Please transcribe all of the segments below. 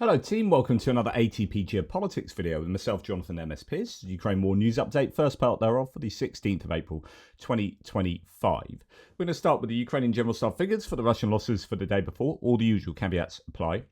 Hello team, welcome to another ATP Geopolitics video with myself, Jonathan MS Pearce. Ukraine War News Update, first part thereof for the 16th of April 2025. We're going to start with the Ukrainian General Staff figures for the Russian losses for the day before. All the usual caveats apply,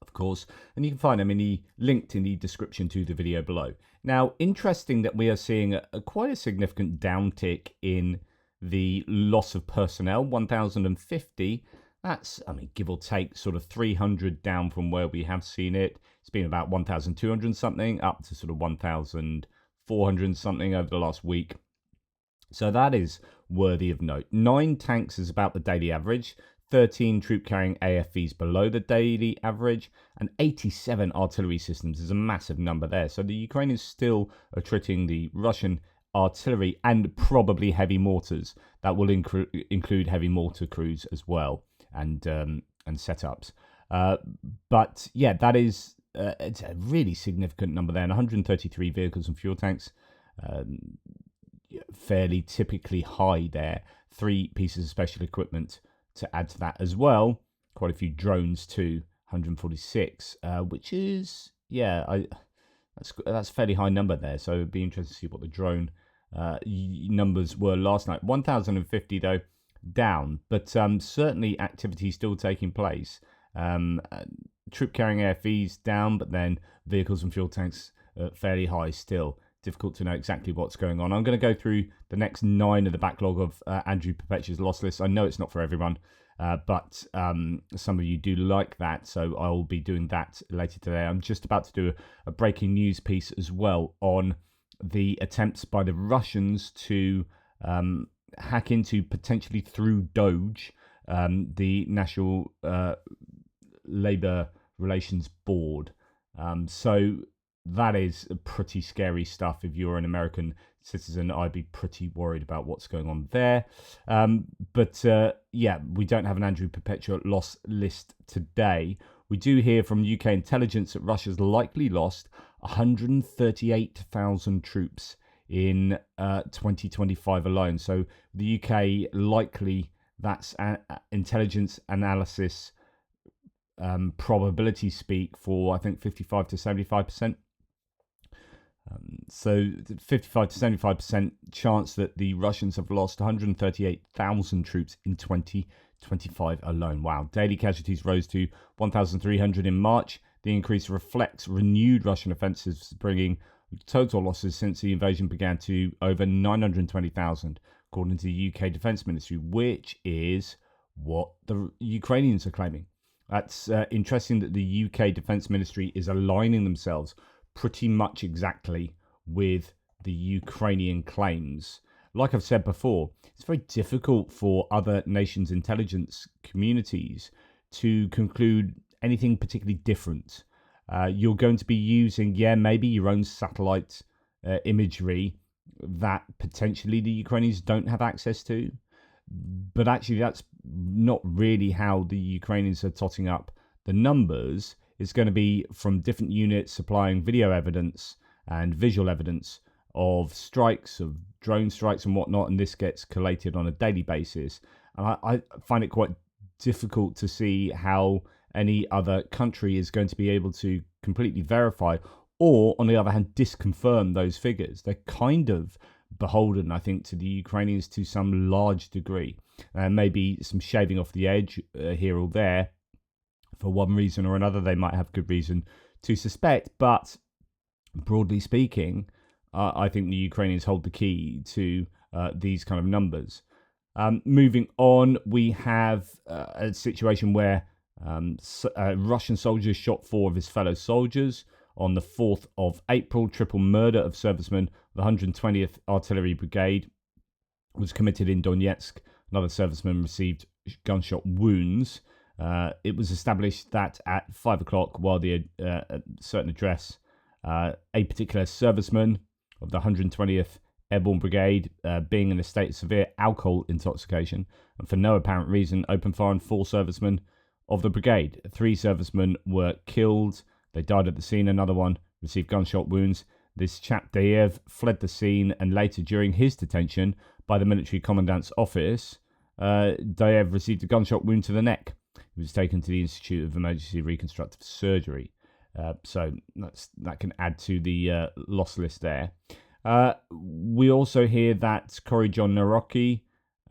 of course, and you can find them linked in the description to the video below. Now, interesting that we are seeing quite a significant downtick in the loss of personnel, 1,050. That's, give or take, sort of 300 down from where we have seen it. It's been about 1,200 something, up to sort of 1,400 something over the last week. So that is worthy of note. 9 tanks is about the daily average, 13 troop-carrying AFVs below the daily average, and 87 artillery systems is a massive number there. So the Ukrainians still are treating the Russian artillery and probably heavy mortars. That will include heavy mortar crews as well. And setups, but yeah, that is it's a really significant number there. And 133 vehicles and fuel tanks, fairly typically high there. 3 pieces of special equipment to add to that as well. Quite a few drones too, 146, which is that's a fairly high number there. So it'd be interesting to see what the drone numbers were last night. 1,050 though. Down, but certainly activity still taking place. Troop carrying AFVs down, but then vehicles and fuel tanks fairly high still. Difficult to know exactly what's going on. I'm going to go through the next 9 of the backlog of Andrew Perpetua's loss list. I know it's not for everyone, but some of you do like that, so I'll be doing that later today. I'm just about to do a breaking news piece as well on the attempts by the Russians to hack into, potentially through Doge, the National Labour Relations Board. So that is pretty scary stuff. If you're an American citizen, I'd be pretty worried about what's going on there. But we don't have an Andrew Perpetua loss list today. We do hear from UK intelligence that Russia's likely lost 138,000 troops in 2025 alone. So the UK likely, that's intelligence analysis probability speak for, I think, 55 to 75%. So 55 to 75% chance that the Russians have lost 138,000 troops in 2025 alone. Wow. Daily casualties rose to 1,300 in March. The increase reflects renewed Russian offensives, bringing total losses since the invasion began to over 920,000, according to the UK Defence Ministry, which is what the Ukrainians are claiming. That's interesting that the UK Defence Ministry is aligning themselves pretty much exactly with the Ukrainian claims. Like I've said before, it's very difficult for other nations' intelligence communities to conclude anything particularly different. You're going to be using, maybe your own satellite imagery that potentially the Ukrainians don't have access to. But actually, that's not really how the Ukrainians are totting up the numbers. It's going to be from different units supplying video evidence and visual evidence of strikes, of drone strikes and whatnot, and this gets collated on a daily basis. And I find it quite difficult to see how any other country is going to be able to completely verify or, on the other hand, disconfirm those figures. They're kind of beholden, I think, to the Ukrainians to some large degree. Maybe some shaving off the edge here or there. For one reason or another, they might have good reason to suspect. But broadly speaking, I think the Ukrainians hold the key to these kind of numbers. Moving on, we have a situation where Russian soldiers shot 4 of his fellow soldiers on the 4th of April. Triple murder of servicemen of the 120th Artillery Brigade was committed in Donetsk. Another serviceman received gunshot wounds. It was established that at 5 o'clock, while the certain address, a particular serviceman of the 120th Airborne Brigade, being in a state of severe alcohol intoxication, and for no apparent reason, opened fire on 4 servicemen of the brigade. 3 servicemen were killed. They died at the scene. Another one received gunshot wounds. This chap Dayev fled the scene, and later, during his detention by the military commandant's office, Dayev received a gunshot wound to the neck. He was taken to the Institute of Emergency Reconstructive Surgery. So that can add to the loss list there. We also hear that Corey John Nawrocki,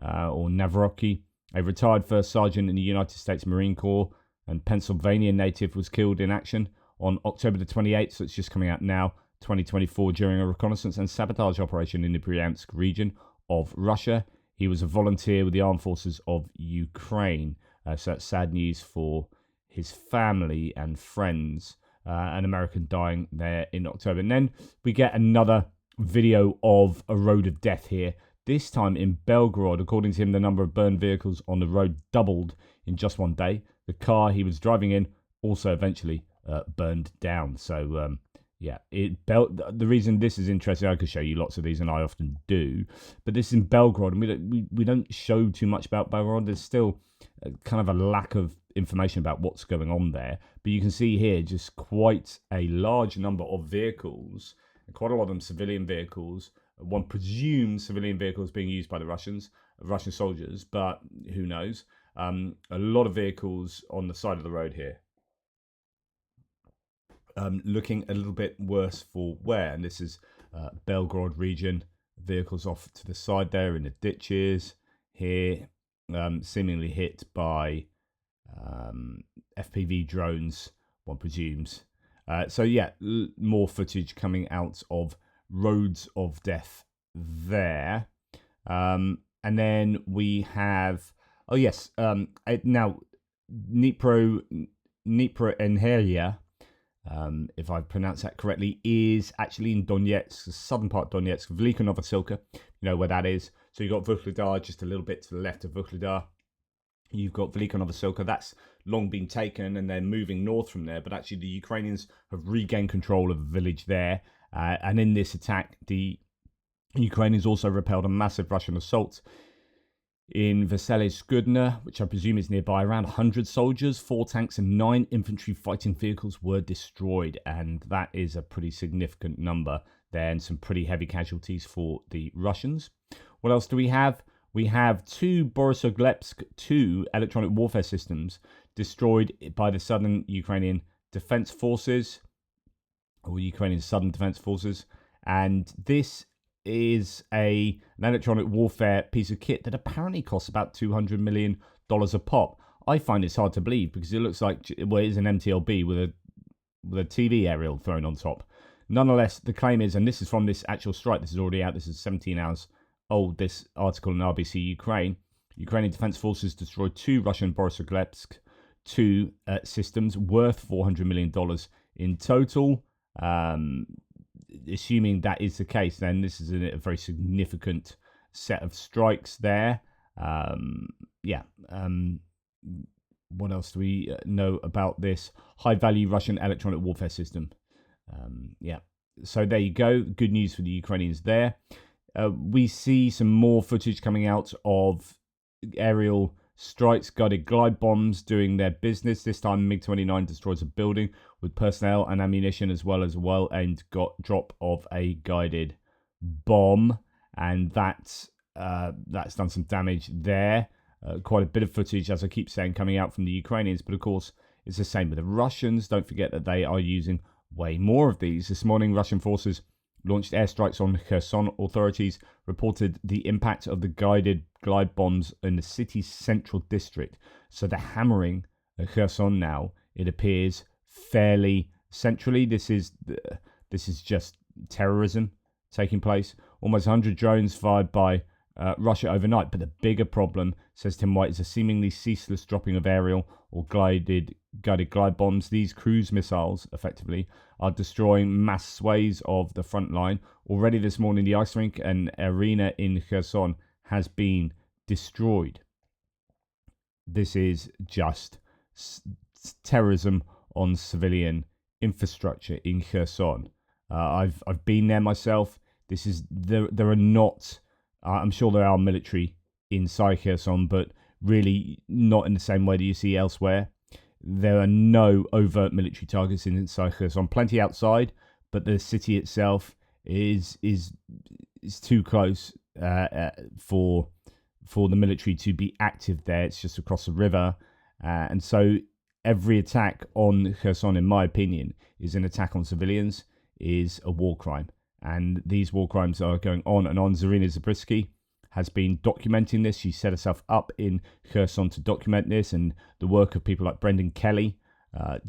a retired first sergeant in the United States Marine Corps and Pennsylvania native, was killed in action on October the 28th, so it's just coming out now, 2024, during a reconnaissance and sabotage operation in the Bryansk region of Russia. He was a volunteer with the armed forces of Ukraine, so that's sad news for his family and friends. An American dying there in October. And then we get another video of a road of death here, this time in Belgorod. According to him, the number of burned vehicles on the road doubled in just one day. The car he was driving in also eventually burned down. So, the reason this is interesting, I could show you lots of these, and I often do, but this is in Belgorod, and we don't show too much about Belgorod. There's still kind of a lack of information about what's going on there, but you can see here just quite a large number of vehicles, and quite a lot of them civilian vehicles. One presumes civilian vehicles being used by the Russian soldiers, but who knows. A lot of vehicles on the side of the road here. Looking a little bit worse for wear, and this is Belgorod region. Vehicles off to the side there in the ditches here, seemingly hit by FPV drones, one presumes. More footage coming out of roads of death there. And then we have, now Dnipro-Enheria, if I pronounce that correctly, is actually in Donetsk, the southern part of Donetsk, Velika Novosilka, you know where that is. So you've got Vuhledar just a little bit to the left of Vuhledar. You've got Velika Novosilka, that's long been taken, and they're moving north from there. But actually, the Ukrainians have regained control of the village there. And in this attack, the Ukrainians also repelled a massive Russian assault in Vesely Skudna, which I presume is nearby. Around 100 soldiers, 4 tanks, and 9 infantry fighting vehicles were destroyed. And that is a pretty significant number there, and some pretty heavy casualties for the Russians. What else do we have? We have 2 Borisoglepsk 2 electronic warfare systems destroyed by the Southern Ukrainian Defense Forces, or Ukrainian Southern Defense Forces. And this is an electronic warfare piece of kit that apparently costs about $200 million a pop. I find it's hard to believe because it looks like, well, it is an MTLB with a TV aerial thrown on top. Nonetheless, the claim is, and this is from this actual strike, this is already out, this is 17 hours old, this article in RBC Ukraine. Ukrainian Defense Forces destroyed 2 Russian Borisoglepsk 2 systems worth $400 million in total. Assuming that is the case, then this is a very significant set of strikes there. What else do we know about this high-value Russian electronic warfare system? So there you go. Good news for the Ukrainians there. We see some more footage coming out of aerial strikes, guided glide bombs doing their business. This time, MiG-29 destroys a building with personnel and ammunition, as well as a well-aimed drop of a guided bomb, and that's done some damage there. Quite a bit of footage, as I keep saying, coming out from the Ukrainians, but of course, it's the same with the Russians. Don't forget that they are using way more of these. This morning, Russian forces launched airstrikes on Kherson. Authorities reported the impact of the guided glide bombs in the city's central district. So they're hammering Kherson now, it appears, fairly centrally. This is just terrorism taking place. Almost 100 drones fired by Russia overnight. But the bigger problem, says Tim White, is a seemingly ceaseless dropping of aerial or guided glide bombs. These cruise missiles, effectively, are destroying mass swathes of the front line. Already this morning, the ice rink and arena in Kherson has been destroyed. This is just terrorism on civilian infrastructure in Kherson. I've been there myself. This is there are not. I'm sure there are military inside Kherson, but really not in the same way that you see elsewhere. There are no overt military targets inside Kherson. Plenty outside, but the city itself is too close for the military to be active there. It's just across the river, And so every attack on Kherson, in my opinion, is an attack on civilians, is a war crime. And these war crimes are going on and on. Zarina Zabriskie has been documenting this. She set herself up in Kherson to document this, and the work of people like Brendan Kelly,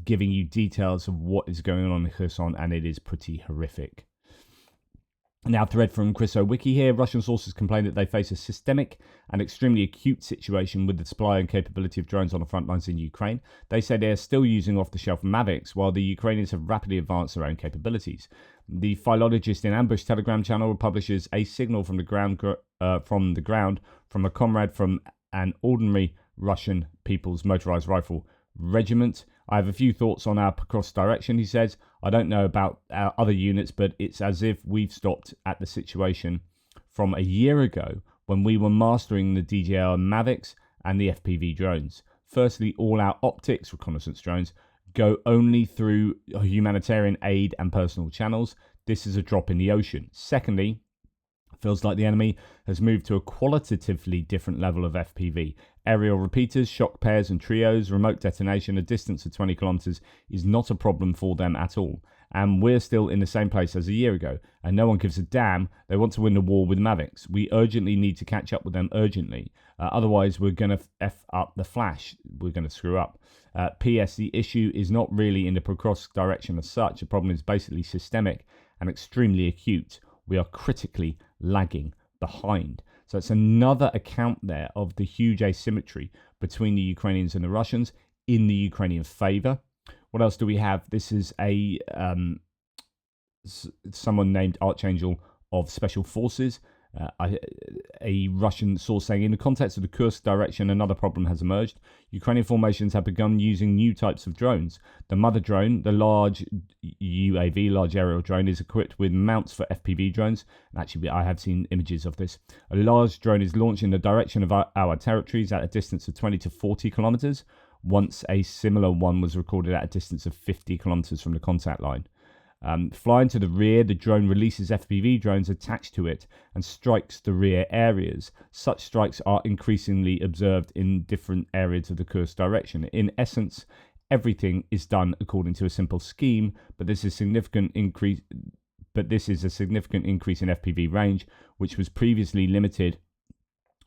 giving you details of what is going on in Kherson, and it is pretty horrific. Now, thread from Chris O'Wiki here. Russian sources complain that they face a systemic and extremely acute situation with the supply and capability of drones on the front lines in Ukraine. They say they are still using off-the-shelf Mavics, while the Ukrainians have rapidly advanced their own capabilities. The Philologist in Ambush Telegram channel publishes a signal from the ground from a comrade from an ordinary Russian People's Motorized Rifle Regiment. I have a few thoughts on our cross direction, he says. I don't know about our other units, but it's as if we've stopped at the situation from a year ago when we were mastering the DJI Mavics and the FPV drones. Firstly, all our optics, reconnaissance drones, go only through humanitarian aid and personal channels. This is a drop in the ocean. Secondly, feels like the enemy has moved to a qualitatively different level of FPV. Aerial repeaters, shock pairs and trios, remote detonation, a distance of 20 kilometers is not a problem for them at all. And we're still in the same place as a year ago, and no one gives a damn. They want to win the war with Mavics. We urgently need to catch up with them urgently. Otherwise, we're going to F up the flash. We're going to screw up. P.S. The issue is not really in the Prokrovsk direction as such. The problem is basically systemic and extremely acute. We are critically lagging behind. So it's another account there of the huge asymmetry between the Ukrainians and the Russians in the Ukrainian favor. What else do we have? This is a someone named Archangel of Special Forces, a Russian source saying, in the context of the Kursk direction, another problem has emerged. Ukrainian formations have begun using new types of drones. The mother drone, the large UAV, large aerial drone, is equipped with mounts for FPV drones. Actually, I have seen images of this. A large drone is launched in the direction of our territories at a distance of 20 to 40 kilometers. Once a similar one was recorded at a distance of 50 kilometers from the contact line. Flying to the rear, the drone releases FPV drones attached to it and strikes the rear areas. Such strikes are increasingly observed in different areas of the Kursk direction. In essence, everything is done according to a simple scheme, but this is a significant increase in FPV range, which was previously limited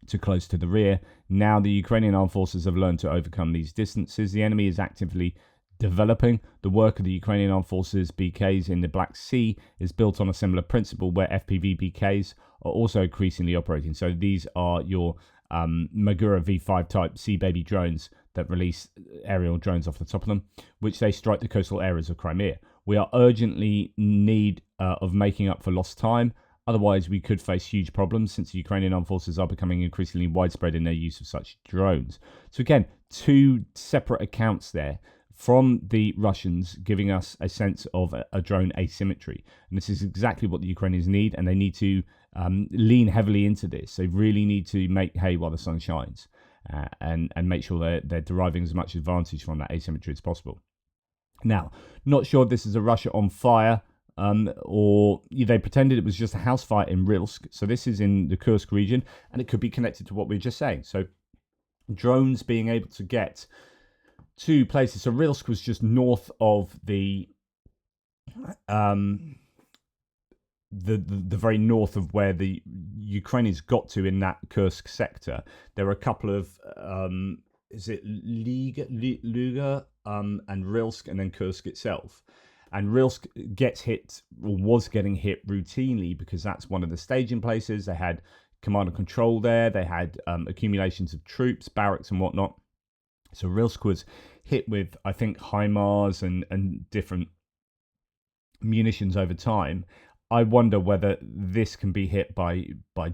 to close to the rear. Now the Ukrainian armed forces have learned to overcome these distances. The enemy is actively developing. The work of the Ukrainian armed forces BKs in the Black Sea is built on a similar principle where FPV BKs are also increasingly operating. So these are your Magura V5 type Sea Baby drones that release aerial drones off the top of them, which they strike the coastal areas of Crimea. We are urgently in need of making up for lost time. Otherwise, we could face huge problems since the Ukrainian armed forces are becoming increasingly widespread in their use of such drones. So again, two separate accounts there from the Russians giving us a sense of a drone asymmetry. And this is exactly what the Ukrainians need, and they need to lean heavily into this. They really need to make hay while the sun shines and make sure they're deriving as much advantage from that asymmetry as possible. Now, not sure if this is a Russia on fire, or they pretended it was just a house fire in Rilsk. So this is in the Kursk region, and it could be connected to what we were just saying. So drones being able to get to places. So Rilsk was just north of the very north of where the Ukrainians got to in that Kursk sector. There were a couple of is it Luga and Rilsk, and then Kursk itself. And Rilsk gets hit, or was getting hit routinely, because that's one of the staging places. They had command and control there. They had accumulations of troops, barracks and whatnot. So Rilsk was hit with, I think, HIMARS and different munitions over time. I wonder whether this can be hit by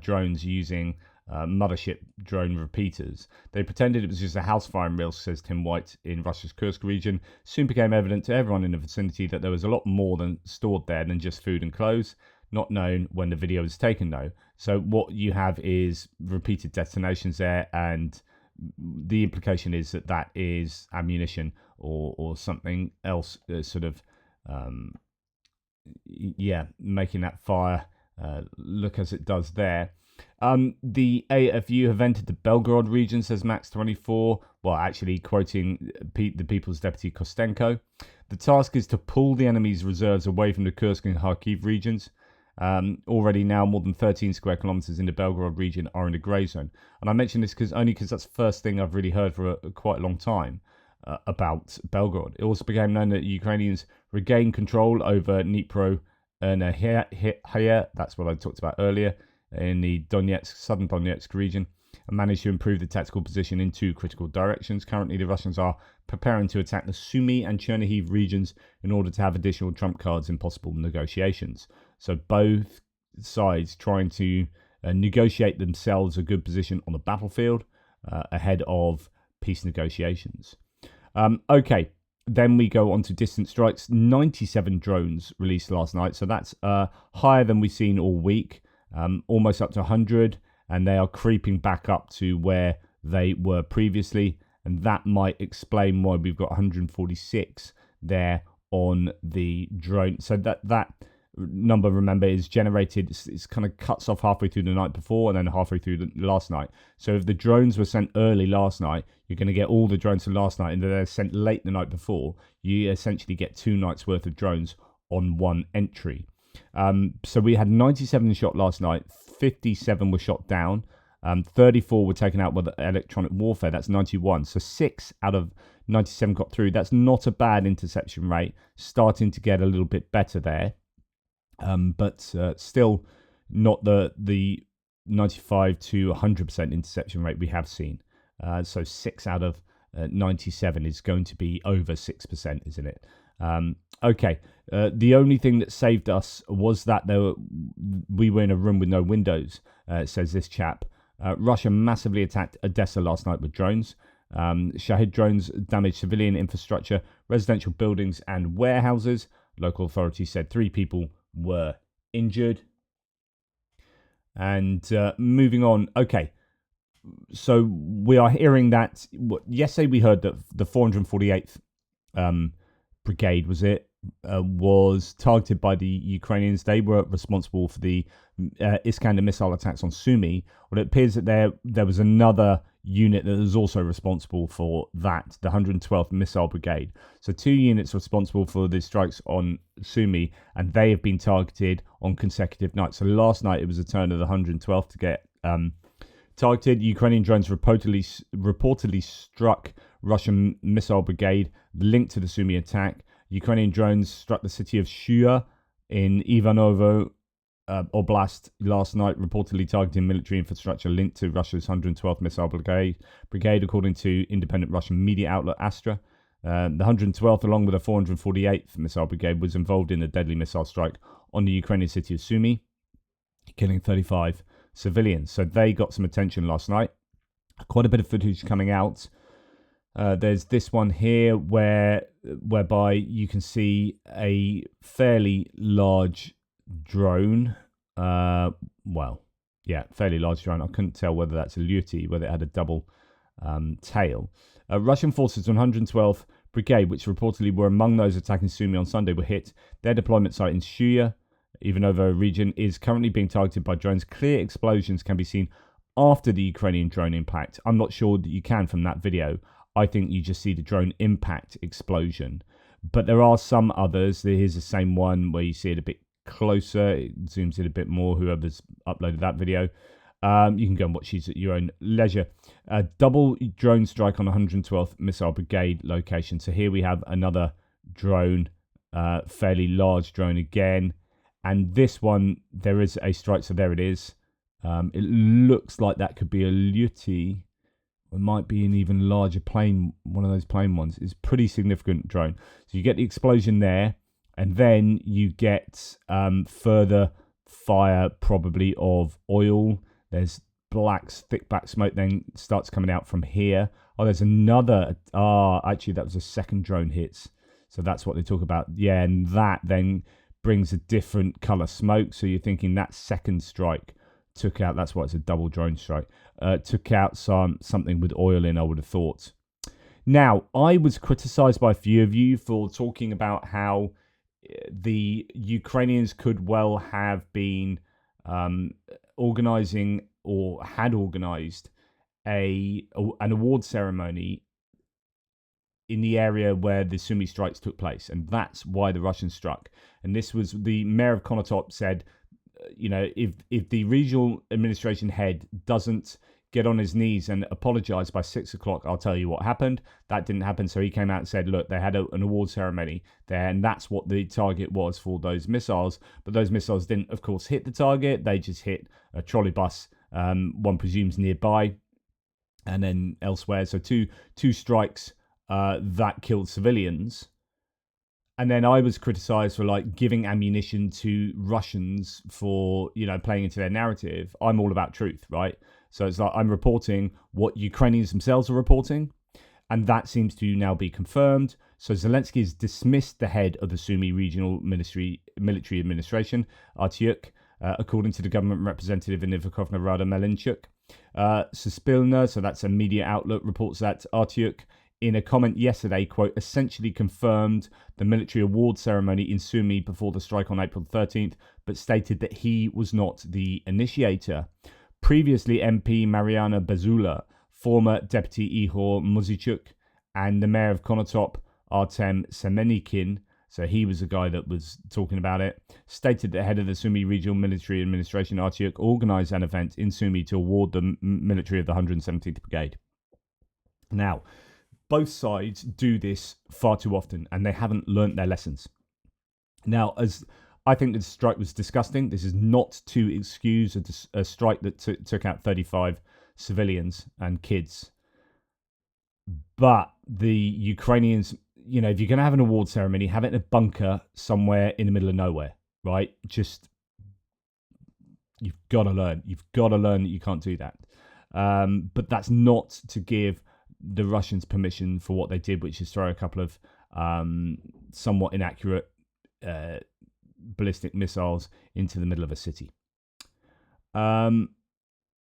drones using mothership drone repeaters. They pretended it was just a house fire in Rilsk, says Tim White in Russia's Kursk region. Soon became evident to everyone in the vicinity that there was a lot more than stored there than just food and clothes. Not known when the video was taken, though. So what you have is repeated detonations there, and the implication is that is ammunition or something else, making that fire look as it does there. The AFU have entered the Belgorod region, says Max24. Well, actually, quoting the People's Deputy Kostenko. The task is to pull the enemy's reserves away from the Kursk and Kharkiv regions. Already now, more than 13 square kilometers in the Belgorod region are in the grey zone. And I mention this because that's the first thing I've really heard for quite a long time about Belgorod. It also became known that Ukrainians regained control over Dnipro and that's what I talked about earlier, in the southern Donetsk region, and managed to improve the tactical position in two critical directions. Currently, the Russians are preparing to attack the Sumy and Chernihiv regions in order to have additional trump cards in possible negotiations. So both sides trying to negotiate themselves a good position on the battlefield ahead of peace negotiations. Okay, then we go on to distant strikes. 97 drones released last night, so that's higher than we've seen all week. Almost up to 100, and they are creeping back up to where they were previously, and that might explain why we've got 146 there on the drone. So that number, remember, is generated, it's kind of cuts off halfway through the night before and then halfway through the last night. So if the drones were sent early last night, you're going to get all the drones from last night, and they're sent late the night before, you essentially get 2 nights worth of drones on one entry. So we had 97 shot last night, 57 were shot down, 34 were taken out with electronic warfare, that's 91. So 6 out of 97 got through. That's not a bad interception rate, starting to get a little bit better there, but still not the 95 to 100% interception rate we have seen. So 6 out of 97 is going to be over 6%, isn't it? Okay, the only thing that saved us was that we were in a room with no windows, says this chap. Russia massively attacked Odessa last night with drones. Shahid drones damaged civilian infrastructure, residential buildings and warehouses. Local authorities said 3 people were injured. And moving on, okay. So we are hearing that, yesterday we heard that the 448th brigade, was targeted by the Ukrainians. They were responsible for the Iskander missile attacks on Sumy. Well, it appears that there was another unit that was also responsible for that, the 112th Missile Brigade. So 2 units responsible for the strikes on Sumy, and they have been targeted on consecutive nights. So last night it was a turn of the 112th to get targeted. Ukrainian drones reportedly struck Russian Missile Brigade linked to the Sumy attack. Ukrainian drones struck the city of Shua in Ivanovo Oblast last night, reportedly targeting military infrastructure linked to Russia's 112th Missile Brigade, according to independent Russian media outlet Astra. The 112th, along with the 448th Missile Brigade, was involved in a deadly missile strike on the Ukrainian city of Sumy, killing 35 civilians. So they got some attention last night. Quite a bit of footage coming out. There's this one here whereby you can see a fairly large drone. Fairly large drone. I couldn't tell whether that's a Lyuti, whether it had a double tail. Russian forces 112th Brigade, which reportedly were among those attacking Sumy on Sunday, were hit. Their deployment site in Shuya, Ivanovo region, is currently being targeted by drones. Clear explosions can be seen after the Ukrainian drone impact. I'm not sure that you can from that video. I think you just see the drone impact explosion. But there are some others. Here's the same one where you see it a bit closer. It zooms in a bit more, whoever's uploaded that video. You can go and watch these at your own leisure. A double drone strike on 112th Missile Brigade location. So here we have another drone, fairly large drone again. And this one, there is a strike. So there it is. It looks like that could be a Lyuti. It might be an even larger plane, one of those plane ones. It's a pretty significant drone. So you get the explosion there, and then you get further fire, probably of oil. There's thick black smoke then starts coming out from here. Oh, there's another. Actually, that was a second drone hits. So that's what they talk about. Yeah, and that then brings a different color smoke. So you're thinking that second strike took out, that's why it's a double drone strike, took out something with oil in, I would have thought. Now, I was criticized by a few of you for talking about how the Ukrainians could well have been organizing or had organised an award ceremony in the area where the Sumy strikes took place, and that's why the Russians struck. And this was the mayor of Konotop said, if the regional administration head doesn't get on his knees and apologize by 6 o'clock, I'll tell you what happened. That didn't happen, so he came out and said, look, they had an award ceremony there, and that's what the target was for those missiles. But those missiles didn't, of course, hit the target. They just hit a trolley bus, one presumes nearby, and then elsewhere. So two strikes that killed civilians. And then I was criticized for giving ammunition to Russians for, playing into their narrative. I'm all about truth, right? So it's like I'm reporting what Ukrainians themselves are reporting. And that seems to now be confirmed. So Zelensky has dismissed the head of the Sumy Regional Military Administration, Artyuk, according to the government representative in Verkhovna Rada Melinchuk. Suspilna, so that's a media outlet, reports that Artyuk, in a comment yesterday, quote, essentially confirmed the military award ceremony in Sumy before the strike on April 13th, but stated that he was not the initiator. Previously, MP Mariana Bezula, former deputy Ihor Muzichuk, and the mayor of Konotop, Artem Semenikin, so he was the guy that was talking about it, stated the head of the Sumy Regional Military Administration, Artyuk, organised an event in Sumy to award the military of the 117th Brigade. Now, both sides do this far too often, and they haven't learnt their lessons. Now, as I think the strike was disgusting, this is not to excuse a strike that took out 35 civilians and kids. But the Ukrainians, if you're going to have an award ceremony, have it in a bunker somewhere in the middle of nowhere, right? You've got to learn. You've got to learn that you can't do that. But that's not to give the Russians permission for what they did, which is throw a couple of somewhat inaccurate ballistic missiles into the middle of a city.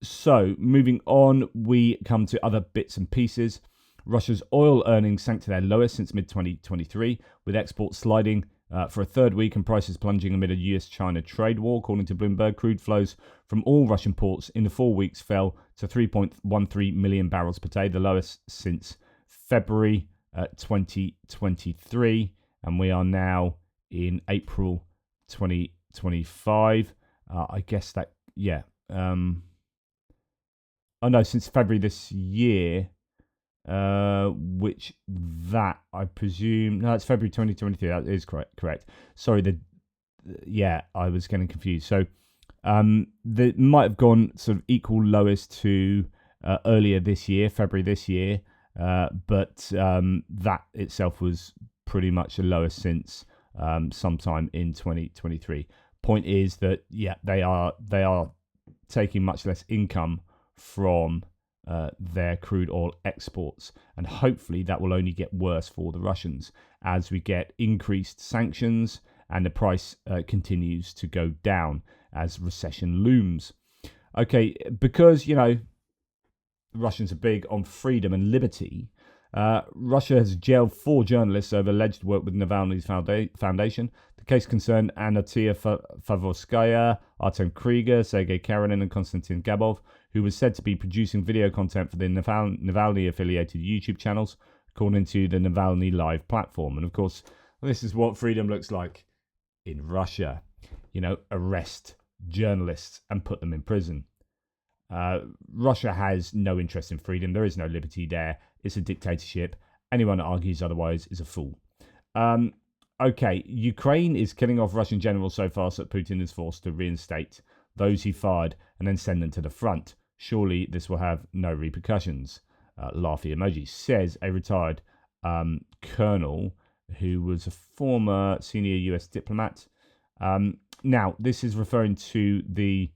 So moving on, we come to other bits and pieces. Russia's oil earnings sank to their lowest since mid-2023, with exports sliding for a third week and prices plunging amid a US-China trade war. According to Bloomberg, crude flows from all Russian ports in the 4 weeks fell to 3.13 million barrels per day, the lowest since February 2023. And we are now in April 2025. I guess that, yeah. Since February this year. Which that I presume it's February 2023. That is correct. Sorry, I was getting confused. So, they might have gone sort of equal lowest to earlier this year, February this year, but that itself was pretty much the lowest since sometime in 2023. Point is that they are taking much less income from their crude oil exports, and hopefully that will only get worse for the Russians as we get increased sanctions and the price continues to go down as recession looms. Okay, because the Russians are big on freedom and liberty, Russia has jailed 4 journalists over alleged work with Navalny's foundation. The case concerned Anatia Favorskaya, Artem Krieger, Sergei Karanin, and Konstantin Gabov, who was said to be producing video content for the Navalny-affiliated YouTube channels, according to the Navalny Live platform. And of course, this is what freedom looks like in Russia. Arrest journalists and put them in prison. Russia has no interest in freedom. There is no liberty there. It's a dictatorship. Anyone that argues otherwise is a fool. Okay, Ukraine is killing off Russian generals so fast that Putin is forced to reinstate those he fired and then send them to the front. Surely this will have no repercussions. Laughy emoji, says a retired colonel who was a former senior US diplomat. Now, this is referring to the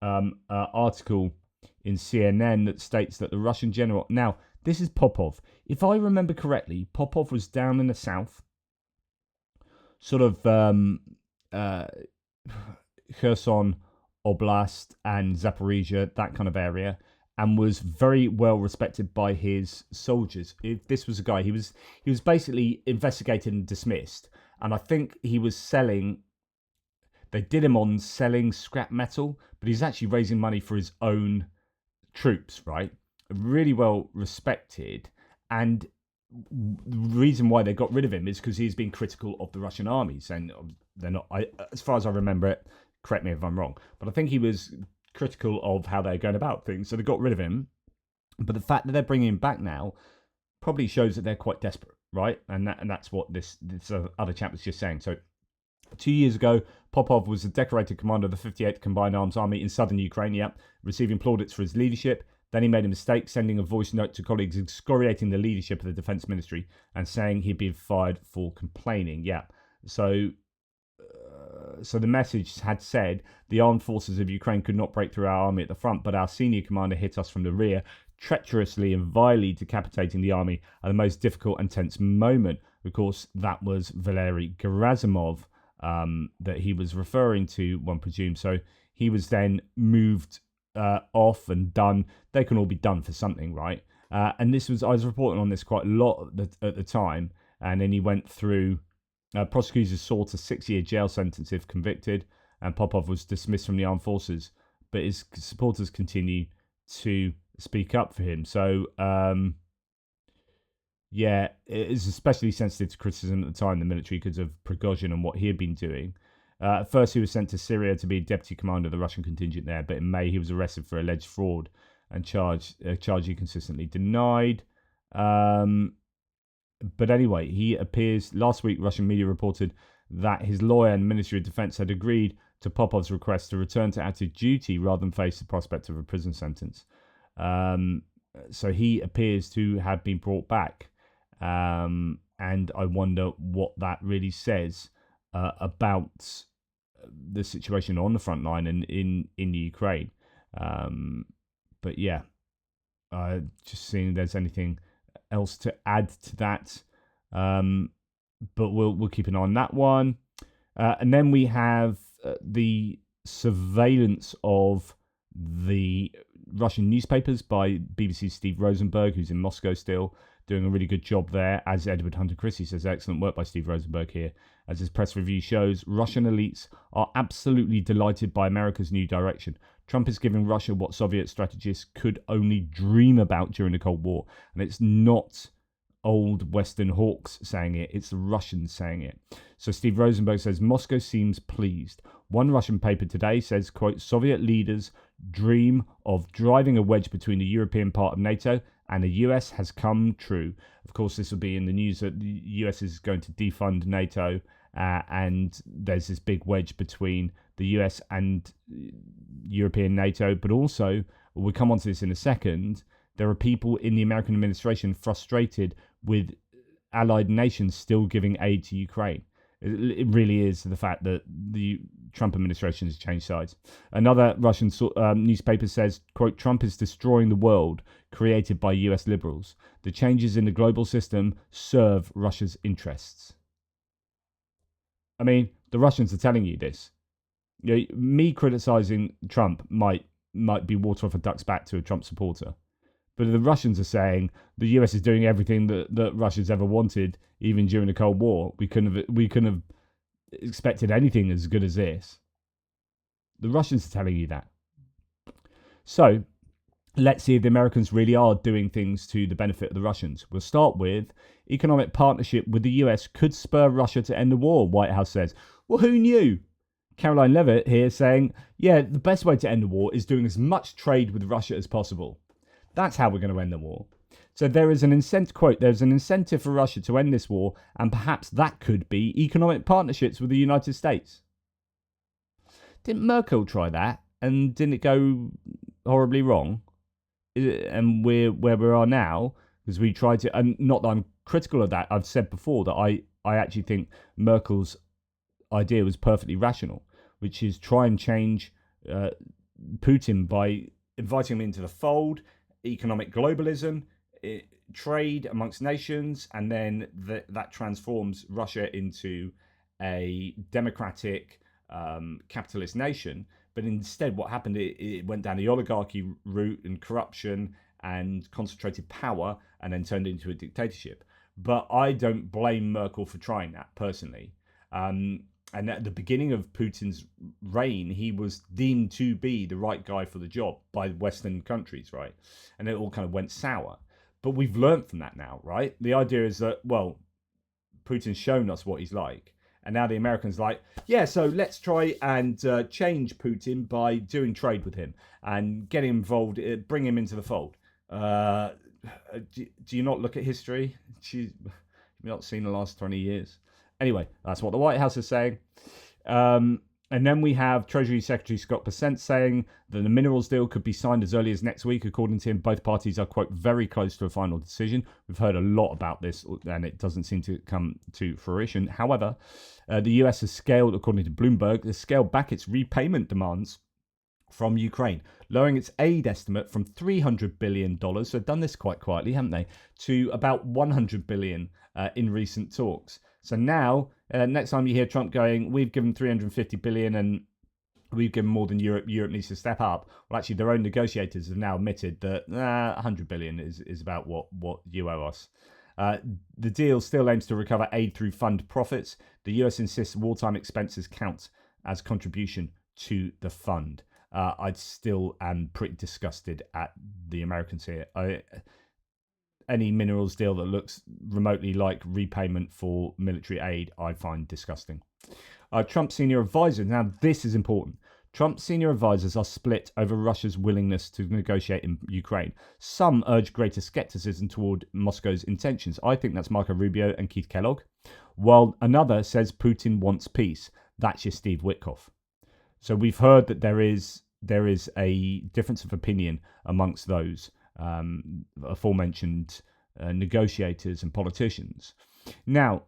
article in CNN that states that the Russian general... Now, this is Popov. If I remember correctly, Popov was down in the south, sort of Kherson Oblast and Zaporizhia, that kind of area, and was very well respected by his soldiers. If this was a guy, he was basically investigated and dismissed, and I think he was selling... They did him on selling scrap metal, but he's actually raising money for his own troops, right? Really well respected. And the reason why they got rid of him is because he's been critical of the Russian army, saying they're not, as far as I remember it, correct me if I'm wrong, but I think he was critical of how they're going about things. So they got rid of him. But the fact that they're bringing him back now probably shows that they're quite desperate, right? And that's what this other chap was just saying. So 2 years ago, Popov was the decorated commander of the 58th Combined Arms Army in southern Ukraine, receiving plaudits for his leadership. Then he made a mistake, sending a voice note to colleagues excoriating the leadership of the defense ministry and saying he'd been fired for complaining. So the message had said the armed forces of Ukraine could not break through our army at the front, but our senior commander hit us from the rear, treacherously and vilely decapitating the army at the most difficult and tense moment. Of course, that was Valery Gerasimov that he was referring to, one presumes. So he was then moved off and done. They can all be done for something, right? And this was, I was reporting on this quite a lot at the time, and then he went through. Prosecutors sought a 6-year jail sentence if convicted, and Popov was dismissed from the armed forces. But his supporters continue to speak up for him. So, it is especially sensitive to criticism at the time, the military, because of Prigozhin and what he had been doing. At first, he was sent to Syria to be deputy commander of the Russian contingent there, but in May, he was arrested for alleged fraud and charge he consistently denied. But anyway, he appears. Last week, Russian media reported that his lawyer and Ministry of Defense had agreed to Popov's request to return to active duty rather than face the prospect of a prison sentence. So he appears to have been brought back. And I wonder what that really says about the situation on the front line and in the Ukraine. But yeah, just seeing if there's anything else to add to that, but we'll keep an eye on that one. And then we have the surveillance of the Russian newspapers by BBC's Steve Rosenberg, who's in Moscow still, doing a really good job there. As Edward Hunter Christie says, excellent work by Steve Rosenberg here. As his press review shows, Russian elites are absolutely delighted by America's new direction. Trump is giving Russia what Soviet strategists could only dream about during the Cold War. And it's not old Western hawks saying it, it's the Russians saying it. So Steve Rosenberg says, Moscow seems pleased. One Russian paper today says, quote, Soviet leaders dream of driving a wedge between the European part of NATO and the US has come true. Of course, this will be in the news that the US is going to defund NATO, and there's this big wedge between the US and European NATO. But also, we'll come on to this in a second, there are people in the American administration frustrated with allied nations still giving aid to Ukraine. It really is the fact that the Trump administration has changed sides. Another Russian newspaper says, quote, Trump is destroying the world created by US liberals. The changes in the global system serve Russia's interests. I mean, the Russians are telling you this. You know, me criticizing Trump might be water off a duck's back to a Trump supporter. But the Russians are saying the US is doing everything that Russia's ever wanted, even during the Cold War. We couldn't have expected anything as good as this. The Russians are telling you that. So let's see if the Americans really are doing things to the benefit of the Russians. We'll start with economic partnership with the US could spur Russia to end the war, White House says. Well, who knew? Caroline Leavitt here saying, yeah, the best way to end the war is doing as much trade with Russia as possible. That's how we're going to end the war. So there is an incentive, quote, there's an incentive for Russia to end this war, and perhaps that could be economic partnerships with the United States. Didn't Merkel try that, and didn't it go horribly wrong? And we're where we are now, because we tried to, and not that I'm critical of that, I've said before that I actually think Merkel's idea was perfectly rational, which is try and change Putin by inviting him into the fold, economic globalism, trade amongst nations, and then that transforms Russia into a democratic capitalist nation. But instead, what happened, it went down the oligarchy route and corruption and concentrated power, and then turned into a dictatorship. But I don't blame Merkel for trying that, personally. And at the beginning of Putin's reign, he was deemed to be the right guy for the job by Western countries, right? And it all kind of went sour. But we've learned from that now, right? The idea is that, well, Putin's shown us what he's like. And now the Americans like, yeah, so let's try and change Putin by doing trade with him and get him involved, bring him into the fold. Do you not look at history? You've not seen the last 20 years. Anyway, that's what the White House is saying. And then we have Treasury Secretary Scott Bessent saying that the minerals deal could be signed as early as next week. According to him, both parties are, quote, very close to a final decision. We've heard a lot about this, and it doesn't seem to come to fruition. However, the US has scaled, according to Bloomberg, has scaled back its repayment demands from Ukraine, lowering its aid estimate from $300 billion, so they've done this quite quietly, haven't they, to about $100 billion in recent talks. So now, next time you hear Trump going, we've given $350 billion and we've given more than Europe needs to step up. Well, actually, their own negotiators have now admitted that $100 billion is about what you owe us. The deal still aims to recover aid through fund profits. The US insists wartime expenses count as contribution to the fund. I still am pretty disgusted at the Americans here. Any minerals deal that looks remotely like repayment for military aid, I find disgusting. Trump's senior advisors, now this is important. Trump's senior advisors are split over Russia's willingness to negotiate in Ukraine. Some urge greater skepticism toward Moscow's intentions. I think that's Marco Rubio and Keith Kellogg. While another says Putin wants peace. That's your Steve Witkoff. So we've heard that there is a difference of opinion amongst those aforementioned negotiators and politicians. Now,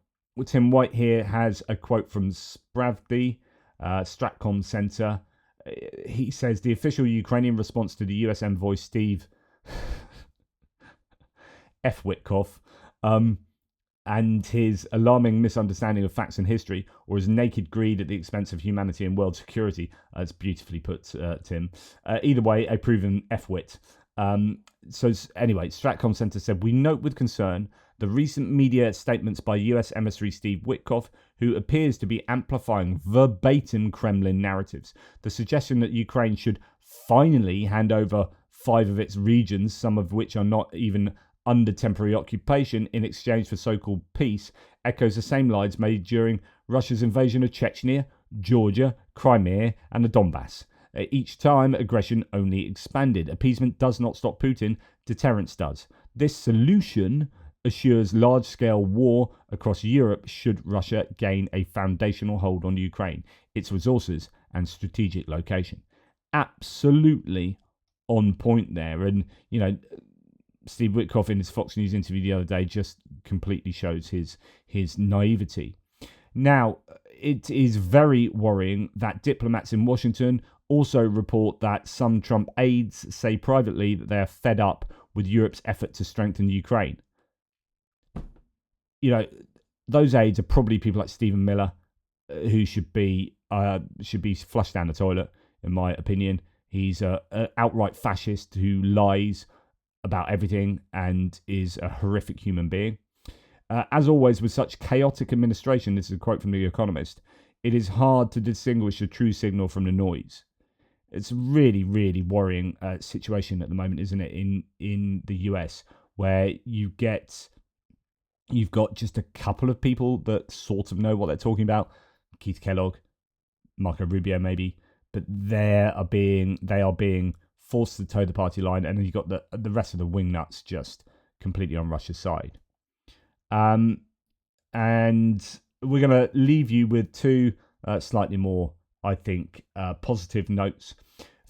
Tim White here has a quote from Spravdy, Stratcom Center. He says the official Ukrainian response to the US envoy Steve F. Witkoff and his alarming misunderstanding of facts and history, or his naked greed at the expense of humanity and world security. That's beautifully put, Tim. Either way, a proven F-wit. So anyway, Stratcom Center said, we note with concern the recent media statements by US emissary Steve Witkoff, who appears to be amplifying verbatim Kremlin narratives. The suggestion that Ukraine should finally hand over 5 of its regions, some of which are not even under temporary occupation, in exchange for so-called peace, echoes the same lines made during Russia's invasion of Chechnya, Georgia, Crimea, and the Donbass. Each time, aggression only expanded. Appeasement does not stop Putin, deterrence does. This solution assures large-scale war across Europe should Russia gain a foundational hold on Ukraine, its resources, and strategic location. Absolutely on point there. And, you know, Steve Witkoff in his Fox News interview the other day just completely shows his naivety. Now, it is very worrying that diplomats in Washington also report that some Trump aides say privately that they are fed up with Europe's effort to strengthen Ukraine. You know, those aides are probably people like Stephen Miller, who should be flushed down the toilet, in my opinion. He's an outright fascist who lies about everything and is a horrific human being. As always, with such chaotic administration, this is a quote from The Economist, it is hard to distinguish the true signal from the noise. It's a really, really worrying situation at the moment, isn't it, in the US, where you've got just a couple of people that sort of know what they're talking about. Keith Kellogg, Marco Rubio maybe, but they are being forced to toe the party line, and then you've got the rest of the wingnuts just completely on Russia's side. And we're going to leave you with 2 slightly more, I think, positive notes.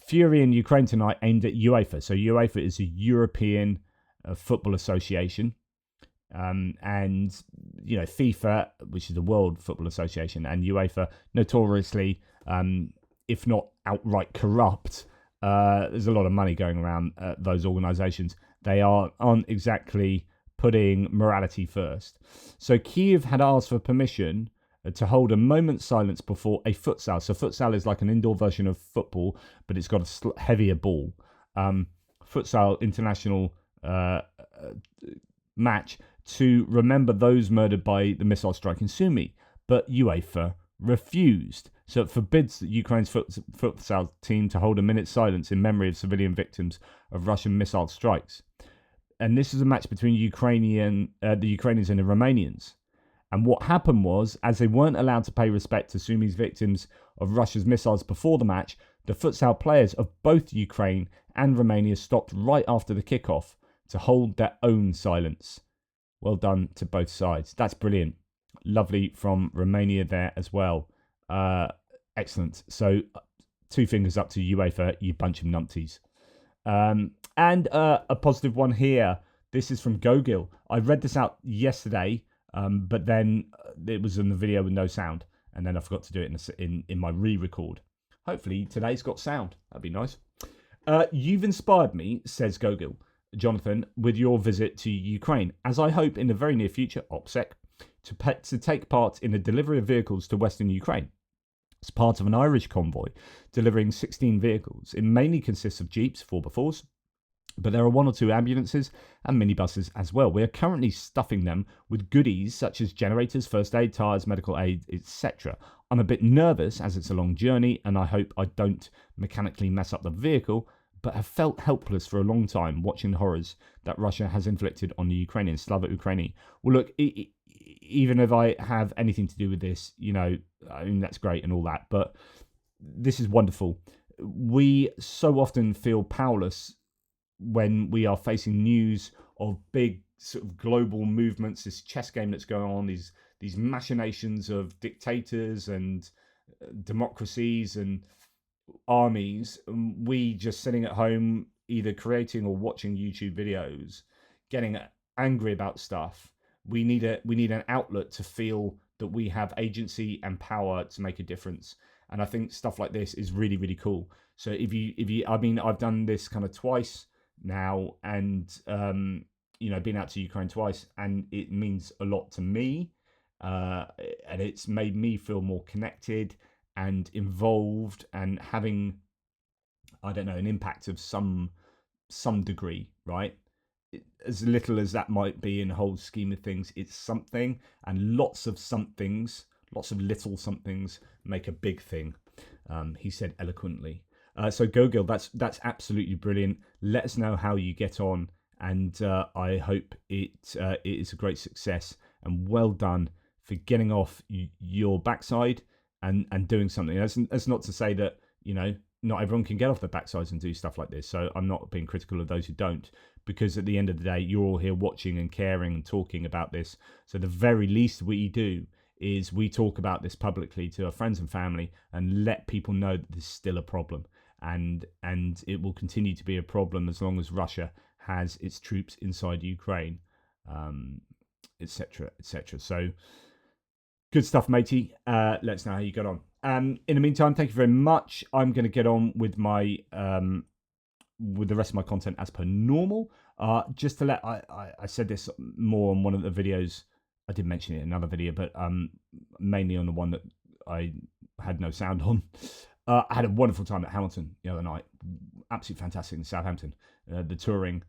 Fury in Ukraine tonight aimed at UEFA. So UEFA is a European football association. And, you know, FIFA, which is the World Football Association, and UEFA, notoriously, if not outright corrupt, there's a lot of money going around those organisations. They aren't exactly putting morality first. So Kyiv had asked for permission to hold a moment's silence before a futsal. So futsal is like an indoor version of football, but it's got a heavier ball. Futsal international match to remember those murdered by the missile strike in Sumy. But UEFA refused. So it forbids Ukraine's futsal team to hold a minute's silence in memory of civilian victims of Russian missile strikes. And this is a match between the Ukrainians and the Romanians. And what happened was, as they weren't allowed to pay respect to Sumy's victims of Russia's missiles before the match, the futsal players of both Ukraine and Romania stopped right after the kickoff to hold their own silence. Well done to both sides. That's brilliant. Lovely from Romania there as well. Excellent. So, 2 fingers up to UEFA, you bunch of numpties. And a positive one here. This is from Gogil. I read this out yesterday, but then it was in the video with no sound, and then I forgot to do it in my re-record. Hopefully today's got sound. That'd be nice. You've inspired me, says Gogil, Jonathan, with your visit to Ukraine, as I hope in the very near future, OPSEC, to take part in the delivery of vehicles to Western Ukraine. As part of an Irish convoy delivering 16 vehicles. It mainly consists of Jeeps, 4x4s, but there are 1 or 2 ambulances and minibuses as well. We are currently stuffing them with goodies such as generators, first aid, tyres, medical aid, etc. I'm a bit nervous as it's a long journey and I hope I don't mechanically mess up the vehicle, but have felt helpless for a long time watching the horrors that Russia has inflicted on the Ukrainians. Slava Ukraini. Well, look, even if I have anything to do with this, I mean, that's great and all that, but this is wonderful. We so often feel powerless when we are facing news of big sort of global movements, this chess game that's going on, these machinations of dictators and democracies and armies, and we just sitting at home either creating or watching YouTube videos, getting angry about stuff. We need an outlet to feel that we have agency and power to make a difference. And I think stuff like this is really, really cool. So if you, I mean, I've done this kind of twice now, and been out to Ukraine twice, and it means a lot to me, and it's made me feel more connected and involved and having, I don't know, an impact of some degree, right? As little as that might be in the whole scheme of things, it's something, and lots of somethings, lots of little somethings make a big thing, he said eloquently. So Gogil, that's absolutely brilliant. Let us know how you get on, and I hope it is a great success. And well done for getting off your backside and doing something. That's not to say that not everyone can get off their backsides and do stuff like this. So I'm not being critical of those who don't, because at the end of the day, you're all here watching and caring and talking about this. So the very least we do is we talk about this publicly to our friends and family and let people know that this is still a problem. And it will continue to be a problem as long as Russia has its troops inside Ukraine, etc., etc. So good stuff, matey. Let us know how you got on. In the meantime, thank you very much. I'm going to get on with my with the rest of my content as per normal. Just to let I said this more on one of the videos. I did mention it in another video, but mainly on the one that I had no sound on. I had a wonderful time at Hamilton the other night. Absolutely fantastic in Southampton. The touring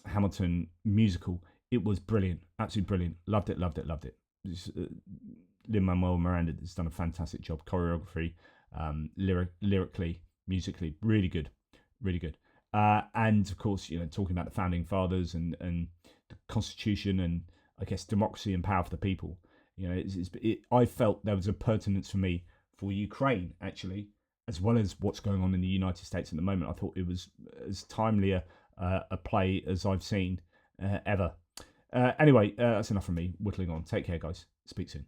Hamilton musical. It was brilliant. Absolutely brilliant. Loved it. Lin-Manuel Miranda has done a fantastic job. Choreography, lyrically, musically, really good. And of course, talking about the founding fathers and the Constitution and I guess democracy and power for the people. I felt there was a pertinence for me for Ukraine, actually, as well as what's going on in the United States at the moment. I thought it was as timely a play as I've seen ever. Anyway, that's enough from me whittling on. Take care, guys. Speak soon.